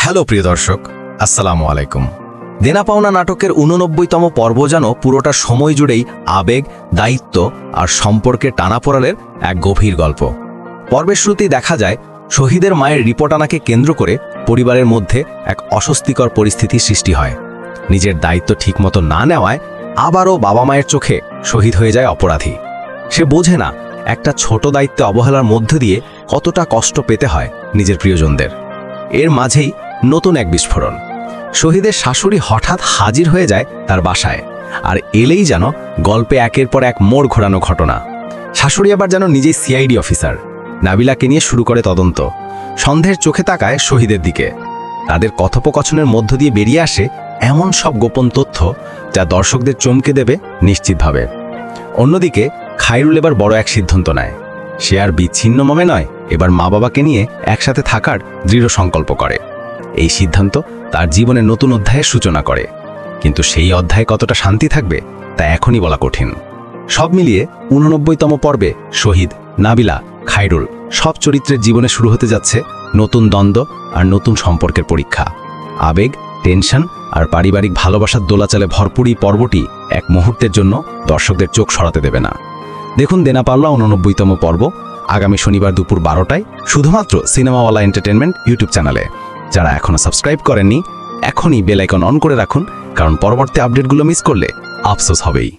Hello প্রিয় দর্শক, আসসালামু আলাইকুম। দেনা পাওনা নাটকের 89তম পর্ব যেন পুরোটা সময় জুড়েই আবেগ, দায়িত্ব আর সম্পর্কের টানাপোড়েনের এক গভীর গল্প। পর্বের শুরুতেই দেখা যায় শহীদের মায়ের রিপোর্ট আনাকে কেন্দ্র করে পরিবারের মধ্যে এক অস্বস্তিকর পরিস্থিতি সৃষ্টি হয়। নিজের দায়িত্ব ঠিকমতো না নেওয়ায় আবারও বাবা মায়ের চোখে শহীদ হয়ে যায় অপরাধী। সে বোঝে না একটা ছোট দায়িত্বে অবহেলার মধ্য দিয়ে কতটা কষ্ট পেতে হয় নিজের প্রিয়জনদের। এর মাঝেই নতুন এক বিস্ফোরণ। শহীদের শাশুড়ি হঠাৎ হাজির হয়ে যায় তার বাসায়, আর এলেই যেন গল্পে একের পর এক মোড় ঘোরানো ঘটনা। শাশুড়ি আবার যেন নিজেই সিআইডি অফিসার। নাবিলাকে নিয়ে শুরু করে তদন্ত। সন্দেহের চোখে তাকায় শহীদের দিকে। তাদের কথোপকথনের মধ্য দিয়ে বেরিয়ে আসে এমন সব গোপন তথ্য যা দর্শকদের চমকে দেবে নিশ্চিতভাবে। অন্যদিকে খায়রুল এবার বড় এক সিদ্ধান্ত নেয়। সে আর বিচ্ছিন্ন মমে নয়, এবার মা বাবাকে নিয়ে একসাথে থাকার দৃঢ় সংকল্প করে। এই সিদ্ধান্ত তার জীবনের নতুন অধ্যায়ের সূচনা করে, কিন্তু সেই অধ্যায়ে কতটা শান্তি থাকবে তা এখনই বলা কঠিন। সব মিলিয়ে 89তম পর্বে শহীদ, নাবিলা, খায়রুল সব চরিত্রের জীবনে শুরু হতে যাচ্ছে নতুন দ্বন্দ্ব আর নতুন সম্পর্কের পরীক্ষা। আবেগ, টেনশন আর পারিবারিক ভালোবাসার দোলাচালে ভরপুর এই পর্বটি এক মুহূর্তের জন্য দর্শকদের চোখ সরাতে দেবে না। দেখুন দেনা পাওনা 89তম পর্ব আগামী শনিবার দুপুর 12টায় শুধুমাত্র সিনেমাওয়ালা এন্টারটেনমেন্ট ইউটিউব চ্যানেলে। যারা এখনো সাবস্ক্রাইব করেননি, এখনই বেল আইকন অন করে রাখুন, কারণ পরবর্তী আপডেটগুলো মিস করলে আফসোস হবেই।